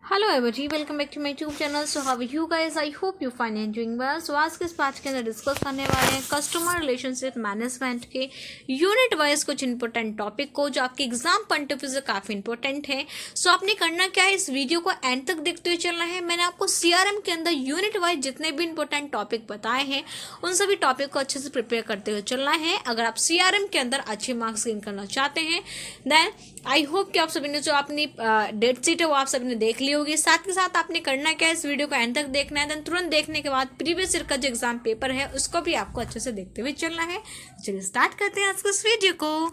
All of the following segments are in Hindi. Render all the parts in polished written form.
Hello every welcome back to my YouTube channel. So how you guys, I hope you fine and doing well. So आज के इस पार्ट के अंदर डिस्कस करने वाले हैं कस्टमर रिलेशनशिप मैनेजमेंट के यूनिट वाइज कुछ इंपॉर्टेंट टॉपिक को, जो आपके एग्जाम पॉइंट ऑफ व्यू से काफ़ी इंपॉर्टेंट है। सो आपने करना क्या है, इस वीडियो को एंड तक देखते हुए चलना है। मैंने आपको सीआरएम के अंदर यूनिट वाइज जितने भी इंपॉर्टेंट टॉपिक बताए हैं उन सभी टॉपिक को अच्छे से प्रिपेयर करते हुए चलना है। अगर आप सीआरएम के अंदर अच्छे मार्क्स गेन करना चाहते हैं देन आई होप कि आप सभी ने जो अपनी डेट शीट है वो आप सभी ने देख ली होगी। साथ के साथ आपने करना क्या है, इस वीडियो को एंड तक देखना है। देन तुरंत देखने के बाद प्रीवियस ईयर का जो एग्जाम पेपर है उसको भी आपको अच्छे से देखते हुए चलना है। चलिए स्टार्ट करते हैं आज के इस वीडियो को।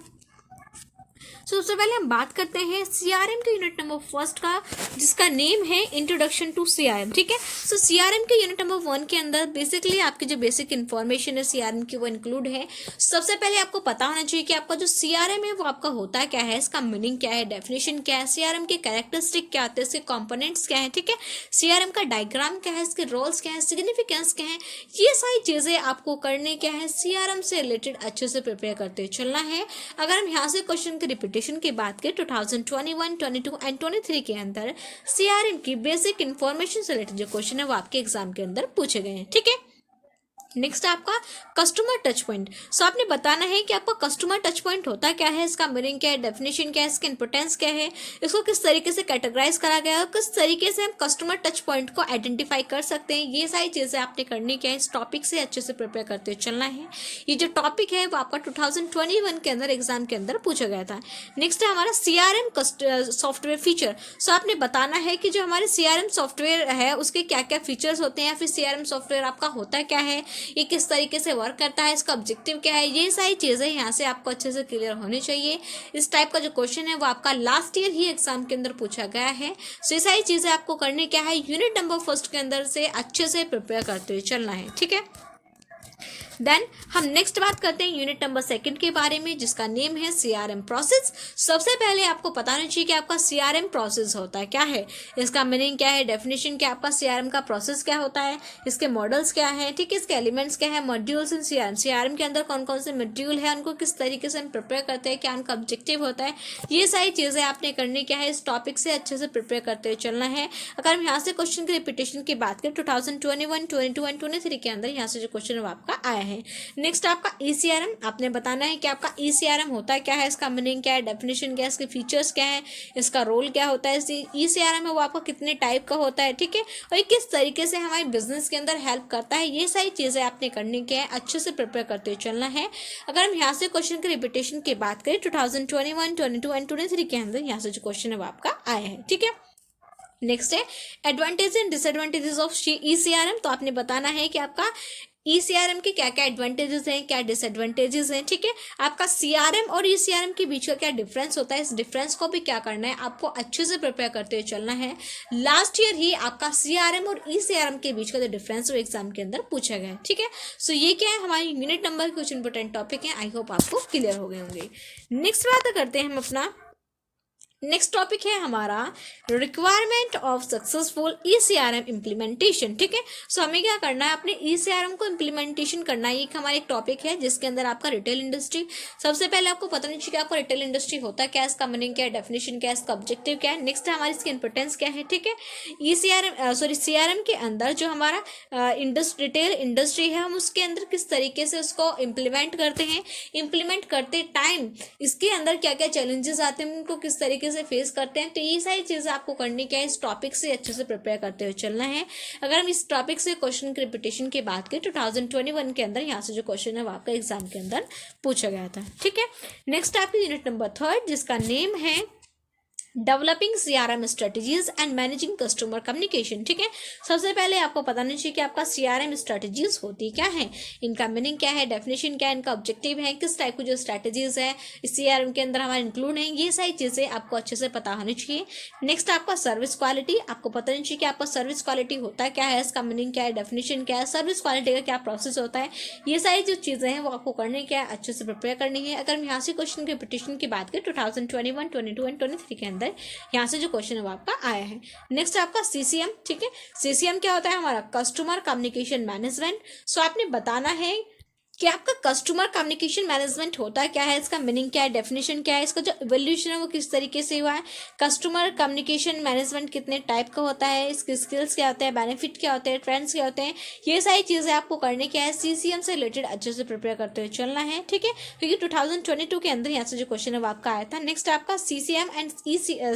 सबसे पहले हम बात करते हैं सीआरएम के यूनिट नंबर फर्स्ट का, जिसका नेम है इंट्रोडक्शन टू सीआरएम। ठीक है, सो सीआरएम के यूनिट नंबर 1 के अंदर बेसिकली आपकी जो बेसिक इन्फॉर्मेशन है सीआरएम की वो इंक्लूड है। सबसे पहले आपको पता होना चाहिए कि आपका जो सीआरएम है वो आपका होता क्या है, इसका मीनिंग क्या है, डेफिनेशन क्या है, सीआरएम के कैरेक्टरिस्टिक क्या आते हैं, इसके कॉम्पोनेंट्स क्या है। ठीक है, सीआरएम का डायग्राम क्या है, इसके रोल्स क्या है, सिग्निफिकेंस क्या है, ये सारी चीजें आपको करने क्या है, सीआरएम से रिलेटेड अच्छे से प्रिपेयर करते चलना है। अगर हम यहाँ से क्वेश्चन की रिपीटेशन की बात करें 2021, 22 एंड 23 के अंदर सीआरएम की बेसिक इंफॉर्मेशन से रिलेटेड जो क्वेश्चन है वो आपके एग्जाम के अंदर पूछे गए हैं। ठीक है, नेक्स्ट आपका कस्टमर टच पॉइंट। सो आपने बताना है कि आपका कस्टमर टच पॉइंट होता क्या है, इसका मीनिंग क्या है, डेफिनेशन क्या है, इसकी इंपोर्टेंस क्या है, इसको किस तरीके से कैटेगराइज करा गया है और किस तरीके से हम कस्टमर टच पॉइंट को आइडेंटिफाई कर सकते हैं। ये सारी चीज़ें आपने करनी क्या है, इस टॉपिक से अच्छे से प्रिपेयर करते चलना है। ये जो टॉपिक है वो आपका 2021 के अंदर एग्जाम के अंदर पूछा गया था। नेक्स्ट है हमारा सीआरएम सॉफ्टवेयर फीचर। सो आपने बताना है कि जो हमारे सीआरएम सॉफ्टवेयर है उसके क्या क्या फीचर्स होते हैं, या फिर सीआरएम सॉफ्टवेयर आपका होता क्या है, ये किस तरीके से वर्क करता है, इसका ऑब्जेक्टिव क्या है, ये सारी चीज़ें यहाँ से आपको अच्छे से क्लियर होनी चाहिए। इस टाइप का जो क्वेश्चन है वो आपका लास्ट ईयर ही एग्जाम के अंदर पूछा गया है। सो ये सारी चीज़ें आपको करनी क्या है, यूनिट नंबर फर्स्ट के अंदर से अच्छे से प्रिपेयर करते हुए चलना है। ठीक है, देन हम नेक्स्ट बात करते हैं यूनिट नंबर सेकंड के बारे में, जिसका नेम है सीआरएम प्रोसेस। सबसे पहले आपको पता होना चाहिए कि आपका सीआरएम प्रोसेस होता है क्या है, इसका मीनिंग क्या है, डेफिनेशन क्या, आपका सीआरएम का प्रोसेस क्या होता है, इसके मॉडल्स क्या है, ठीक है, इसके एलिमेंट्स क्या है, मॉड्यूल्स इन सीआरएम, सीआरएम के अंदर कौन कौन से मॉड्यूल है, उनको किस तरीके से हम प्रिपेयर करते हैं, क्या उनका ऑब्जेक्टिव होता है, ये सारी चीज़ें आपने करनी क्या है, इस टॉपिक से अच्छे से प्रिपेयर करते हुए चलना है। अगर हम यहाँ से क्वेश्चन की रिपीटेशन की बात करें 2021, 22 एंड 23 के अंदर यहाँ से जो क्वेश्चन है वो आपका आया है। नेक्स्ट आपका ईसीआरएम, आपने बताना है कि आपका ईसीआरएम होता है क्या है, इसका मीनिंग क्या है, डेफिनेशन क्या है, इसके फीचर्स क्या है, इसका रोल क्या होता है, ईसीआरएम है वो आपका कितने टाइप का होता है। ठीक है, और ये किस तरीके से हमारे बिजनेस के अंदर हेल्प करता है, ये सारी चीज़ें आपने करनी क्या है, अच्छे से प्रिपेयर करते हुए चलना है। अगर हम यहाँ से क्वेश्चन की रिपीटेशन की बात करें 2021, 22 एंड 23 के अंदर यहाँ से जो क्वेश्चन है वो आपका आया है। ठीक है, नेक्स्ट है एडवांटेज एंड डिसएडवांटेजेस ऑफ ईसीआरएम। तो आपने बताना है कि आपका ईसीआरएम के क्या क्या एडवांटेजेस हैं, क्या डिसएडवांटेजेस हैं। ठीक है, आपका सीआरएम और ईसीआरएम के बीच का क्या डिफरेंस होता है, इस डिफरेंस को भी क्या करना है, आपको अच्छे से प्रिपेयर करते हुए चलना है। लास्ट ईयर ही आपका सीआरएम और ईसीआरएम के बीच का जो डिफरेंस वो एग्जाम के अंदर पूछा गया है। ठीक है, सो ये क्या है, हमारी यूनिट नंबर के कुछ इंपॉर्टेंट टॉपिक हैं, आई होप आपको क्लियर हो गए होंगे। नेक्स्ट बात करते हैं हम अपना, नेक्स्ट टॉपिक है हमारा रिक्वायरमेंट ऑफ सक्सेसफुल ईसीआरएम इम्प्लीमेंटेशन। ठीक है, सो हमें क्या करना है, अपने ईसीआरएम को इम्प्लीमेंटेशन करना है। एक हमारा एक टॉपिक है जिसके अंदर आपका रिटेल इंडस्ट्री। सबसे पहले आपको पता नहीं चाहिए कि आपका रिटेल इंडस्ट्री होता क्या है, इसका मीनिंग क्या है, डेफिनेशन क्या है, इसका ऑब्जेक्टिव क्या है। नेक्स्ट है हमारी इसकी इंपोर्टेंस क्या है। ठीक है, सीआरएम के अंदर जो हमारा रिटेल इंडस्ट्री है हम उसके अंदर किस तरीके से उसको इम्प्लीमेंट करते हैं, इम्प्लीमेंट करते टाइम इसके अंदर क्या क्या चैलेंजेस आते हैं, उनको किस तरीके से फेस करते हैं। तो ये सारी चीजें आपको करनी क्या है, इस टॉपिक से अच्छे से प्रिपेयर करते हुए चलना है। अगर हम इस टॉपिक से क्वेश्चन की रिपीटेशन की बात करें 2021 के अंदर यहाँ से जो क्वेश्चन है वो आपका एग्जाम के अंदर पूछा गया था। ठीक है, नेक्स्ट आपकी यूनिट नंबर 3 जिसका नेम है developing CRM strategies and managing customer communication. ठीक है, सबसे पहले आपको पता नहीं चाहिए कि आपका सीआरएम स्ट्रेटजीज होती क्या है, इनका मीनिंग क्या है, डेफिनेशन क्या है, इनका ऑब्जेक्टिव है, किस टाइप की जो स्ट्रेटजीज है सीआरएम के अंदर हमारे इंक्लूड है, ये सारी चीजें आपको अच्छे से पता होनी चाहिए। नेक्स्ट आपका सर्विस क्वालिटी, आपको पता नहीं चाहिए कि आपका सर्विस क्वालिटी होता क्या है, इसका मीनिंग क्या है, डेफिनेशन क्या है, सर्विस क्वालिटी का क्या प्रोसेस होता है, ये सारी जो चीजें हैं वो आपको करनी क्या है, अच्छे से प्रिपेयर करनी है। अगर हम यहाँ से क्वेश्चन की रिपीटेशन की बात करें 2021, 22 एंड 23 के अंदर यहाँ से जो क्वेश्चन है वो आपका आया है। नेक्स्ट आपका सीसीएम। ठीक है, सीसीएम क्या होता है, हमारा कस्टमर कम्युनिकेशन मैनेजमेंट। सो आपने बताना है कि आपका कस्टमर कम्युनिकेशन मैनेजमेंट होता क्या है, इसका मीनिंग क्या है, डेफिनेशन क्या है, इसका जो इवोल्यूशन है वो किस तरीके से हुआ है, कस्टमर कम्युनिकेशन मैनेजमेंट कितने टाइप का होता है, इसके स्किल्स क्या होते हैं, बेनिफिट क्या होते हैं, ट्रेंड्स क्या होते हैं, ये सारी चीज़ें आपको करने क्या है, सीसीएम से रिलेटेड अच्छे से प्रिपेयर करते हुए चलना है। ठीक है, क्योंकि 2022 के अंदर यहाँ से जो क्वेश्चन है वो आपका आया था। नेक्स्ट आपका सीसीएम एंड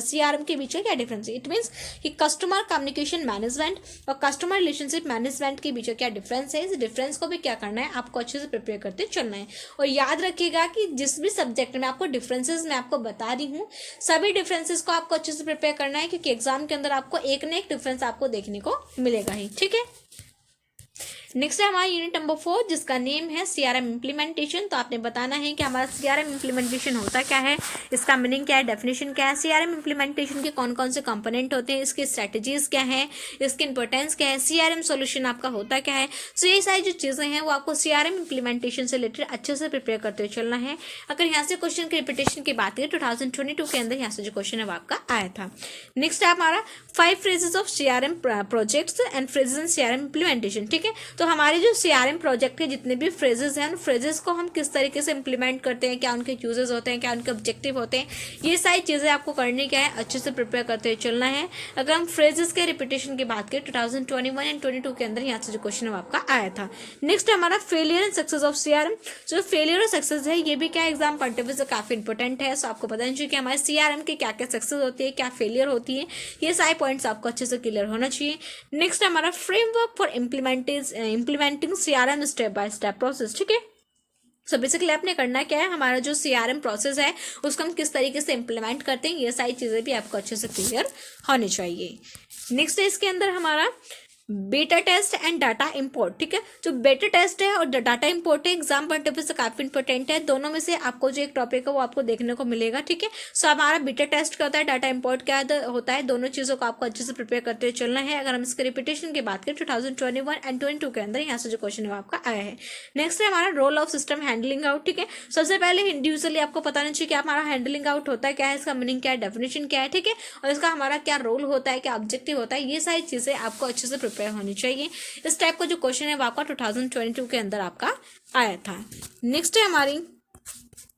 सीआरएम के बीच का क्या डिफरेंस है। इट मीन्स कि कस्टमर कम्युनिकेशन मैनेजमेंट और कस्टमर रिलेशनशिप मैनेजमेंट के बीच क्या डिफरेंस है, इस डिफरेंस को भी क्या करना है, आपको अच्छे से प्रिपेयर करते चलना है। और याद रखिएगा कि जिस भी सब्जेक्ट में आपको डिफरेंसेस मैं आपको बता रही हूँ, सभी डिफरेंसेस को आपको अच्छे से प्रिपेयर करना है, क्योंकि एग्जाम के अंदर आपको एक ना एक डिफरेंस आपको देखने को मिलेगा ही। ठीक है, नेक्स्ट है हमारा यूनिट नंबर 4 जिसका नेम है सीआरएम इम्प्लीमेंटेशन। तो आपने बताना है कि हमारा सीआरएम इम्प्लीमेंटेशन होता क्या है, इसका मीनिंग क्या है, डेफिनेशन क्या है, सीआरएम इम्प्लीमेंटेशन के कौन कौन से कंपोनेंट होते हैं, इसकी स्ट्रेटजीज क्या है, इसकी इंपॉर्टेंस क्या है, सीआरएम सॉल्यूशन आपका होता क्या है। सो ये सारी जो चीज़ें हैं वो आपको सीआरएम इम्प्लीमेंटेशन से रिलेटेड अच्छे से प्रिपेयर करते हुए चलना है। अगर यहाँ से क्वेश्चन की रिपीटेशन की बात करें 2022 के अंदर यहाँ से जो क्वेश्चन है वो आपका आया था। नेक्स्ट है हमारा 5 phrases of CRM projects and phrases in CRM implementation. ठीक है, तो हमारे जो सीआरएम प्रोजेक्ट के जितने भी फ्रेजेस हैं उन फ्रेजेस को हम किस तरीके से इंप्लीमेंट करते हैं, क्या उनके यूजेस होते हैं, क्या उनके ऑब्जेक्टिव होते हैं, ये सारी चीज़ें आपको करनी क्या है, अच्छे से प्रिपेयर करते हुए चलना है। अगर हम फ्रेजेस के रिपीटेशन की बात करें 2021 एंड 22 के अंदर यहाँ से जो क्वेश्चन है आपका आया था। नेक्स्ट हमारा failure and success of CRM. जो फेलियर और सक्सेस है ये भी क्या एग्जाम पॉइंट ऑफ व्यू से काफी इंपॉर्टेंट है। सो आपको पता चाहिए कि हमारे सीआरएम के क्या क्या सक्सेस होती है, क्या फेलियर होती है, ये सारे पॉइंट्स आपको अच्छे से क्लियर होना चाहिए। नेक्स्ट हमारा framework for implementing CRM step by step process. ठीक है, सो बेसिकली आपने करना क्या है, हमारा जो सीआरएम प्रोसेस है उसको हम किस तरीके से इंप्लीमेंट करते हैं, ये सारी चीज़ें भी आपको अच्छे से क्लियर होनी चाहिए। नेक्स्ट है इसके अंदर हमारा बेटा टेस्ट एंड डाटा इंपोर्ट। ठीक है, जो बेटा टेस्ट है और डाटा इंपोर्ट है एग्जाम पॉइंट ऑफ व्यू से काफी इंपॉर्टेंट है। दोनों में से आपको जो एक टॉपिक है वो आपको देखने को मिलेगा। ठीक है, सो हमारा बेटा टेस्ट क्या होता है, डाटा इंपोर्ट क्या होता है, दोनों चीजों को आपको अच्छे से प्रिपेयर करते हुए चलना है। अगर हम इसके रिपीटेशन की बात करें 2021 एंड 22 के अंदर यहाँ से जो क्वेश्चन है वो आपका आया है। नेक्स्ट है हमारा role of system handling out. ठीक है, सबसे पहले इंडिविजुअली आपको पता नहीं चाहिए कि हमारा हैंडलिंग आउट होता है क्या है, इसका मीनिंग क्या है, डेफिनेशन क्या है। ठीक है, और इसका हमारा क्या रोल होता है, क्या ऑब्जेक्टिव होता है, ये सारी चीजें आपको अच्छे से प्रिपेयर होनी चाहिए। इस टाइप का जो क्वेश्चन है वो आपका 2022 के अंदर आपका आया था। नेक्स्ट है हमारी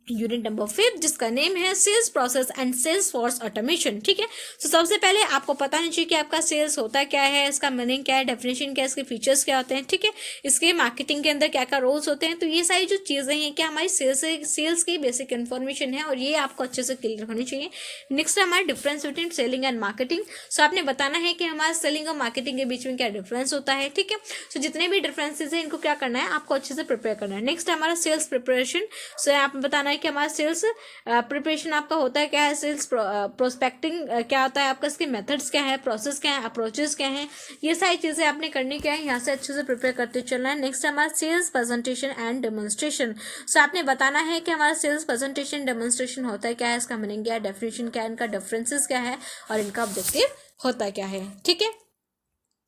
यूनिट नंबर 5 जिसका नेम है sales process and sales force automation. ठीक है, तो सबसे पहले आपको पता नहीं चाहिए कि आपका सेल्स होता क्या है, इसका मीनिंग क्या है, डेफिनेशन क्या है, इसके फीचर्स क्या होते हैं। ठीक है, इसके मार्केटिंग के अंदर क्या क्या रोल्स होते हैं। तो ये सारी जो चीज़ें हैं क्या हमारी सेल्स की बेसिक इन्फॉर्मेशन है और ये आपको अच्छे से क्लियर होनी चाहिए। नेक्स्ट है हमारा difference between selling and marketing. So आपने बताना है कि हमारा सेलिंग और मार्केटिंग के बीच में क्या डिफरेंस होता है। ठीक है, सो जितने भी डिफरेंसेज हैं इनको क्या करना है, आपको अच्छे से प्रिपेयर करना है। नेक्स्ट है हमारा सेल्स प्रिपरेशन। सो आपने बताना है कि हमारा सेल्स प्रिपरेशन आपका होता है क्या है, सेल्स प्रोस्पेक्टिंग क्या होता है आपका, इसके मेथड्स क्या है, प्रोसेस क्या है, अप्रोचेस क्या है, ये सारी चीज़ें आपने करनी क्या है, यहाँ से अच्छे से प्रिपेयर करते चलना है। नेक्स्ट हमारा सेल्स प्रेजेंटेशन एंड डेमोन्स्ट्रेशन। सो आपने बताना है कि हमारा सेल्स प्रेजेंटेशन डेमोन्स्ट्रेशन होता है क्या है, इसका मीनिंग क्या है, डेफिनेशन क्या है, इनका डिफरेंसेस क्या है और इनका ऑब्जेक्टिव होता क्या है। ठीक है,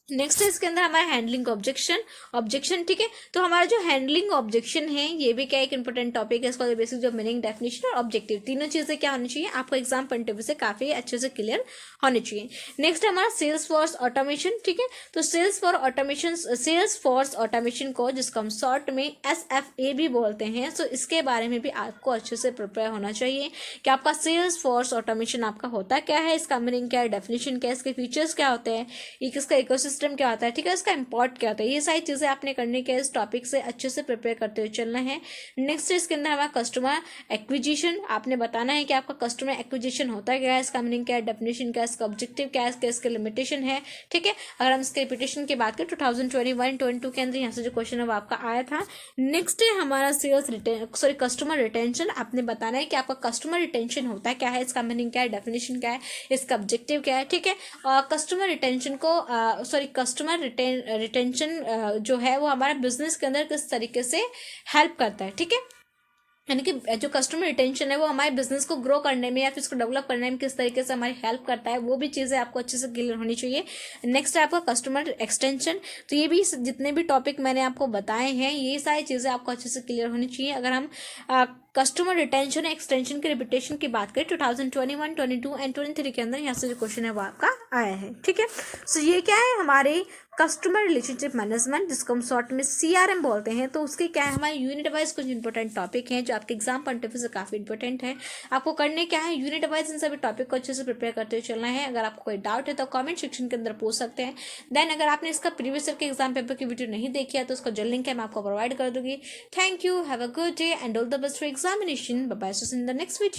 नेक्स्ट है इसके अंदर हमारा हैंडलिंग ऑब्जेक्शन। ठीक है, तो हमारा जो हैंडलिंग ऑब्जेक्शन है ये भी क्या एक इंपॉर्टेंट टॉपिक है। इसका बेसिक जो मीनिंग, डेफिनेशन और ऑब्जेक्टिव तीनों चीजें क्या होनी चाहिए, आपको एग्जाम पॉइंट ऑफ व्यू से काफी अच्छे से क्लियर होनी चाहिए। नेक्स्ट हमारा सेल्स फोर्स ऑटोमेशन। ठीक है, तो सेल्स फोर्स ऑटोमेशन को जिसको हम शॉर्ट में SFA भी बोलते हैं, सो इसके बारे में भी आपको अच्छे से प्रिपेयर होना चाहिए कि आपका सेल्स फोर्स ऑटोमेशन आपका होता क्या है, इसका मीनिंग क्या है, डेफिनेशन क्या है, इसके फीचर्स क्या होते हैं, इसका इकोसिस्टम क्या होता है। ठीक है, इसका इंपॉर्ट क्या होता है, ये सारी चीजें आपने करने के इस टॉपिक से अच्छे से प्रिपेयर करते हुए चलना है। नेक्स्ट इसके अंदर हमारा कस्टमर एक्विजिशन। आपने बताना है कि आपका कस्टमर एक्विजिशन होता है क्या है, इसका मीनिंग क्या है, डेफिनेशन क्या है, इसका ऑब्जेक्टिव क्या है, इसके लिमिटेशन है। ठीक है, अगर हम इसके रिपीटेशन की बात करें 2021-22 के अंदर यहाँ से जो क्वेश्चन है वो आपका आया था। नेक्स्ट है हमारा कस्टमर रिटेंशन। आपने बताना है कि आपका कस्टमर रिटेंशन होता है क्या है, इसका मीनिंग क्या है, डेफिनेशन क्या है, इसका ऑब्जेक्टिव क्या है। ठीक है, कस्टमर रिटेंशन को कस्टमर रिटेंशन जो है वो हमारा बिजनेस के अंदर किस तरीके से हेल्प करता है। ठीक है, यानी कि जो कस्टमर रिटेंशन है वो हमारे बिजनेस को ग्रो करने में या फिर इसको डेवलप करने में किस तरीके से हमारी हेल्प करता है, वो भी चीज़ें आपको अच्छे से क्लियर होनी चाहिए। नेक्स्ट है आपका कस्टमर एक्सटेंशन। तो ये भी जितने भी टॉपिक मैंने आपको बताए हैं ये सारी चीज़ें आपको अच्छे से क्लियर होनी चाहिए। अगर हम कस्टमर रिटेंशन एक्सटेंशन के रिपीटेशन की बात करें 2021, 22 एंड 23 के अंदर यहाँ से जो क्वेश्चन है वो आपका आया है। ठीक है, सो ये क्या है, हमारे कस्टमर रिलेशनशिप मैनेजमेंट, जिसको हम शॉर्ट में CRM बोलते हैं। तो उसके क्या है, हमारे यूनिट वाइज कुछ इंपॉर्टेंट टॉपिक हैं जो आपके एग्जाम पॉइंट ऑफ व्यू से काफी इंपॉर्टेंट है। आपको करने क्या है, यूनिट वाइज इन सभी टॉपिक को अच्छे से प्रिपेयर करते हुए चलना है। अगर आपको कोई डाउट है तो कमेंट सेक्शन के अंदर पूछ सकते हैं। देन अगर आपने इसका प्रीवियस ईयर के एग्जाम पेपर की वीडियो नहीं देखी है तो उसका जो लिंक है मैं आपको प्रोवाइड कर दूंगी। Thank you, have a good day and all the best for examination. Bye bye, see you in the next video.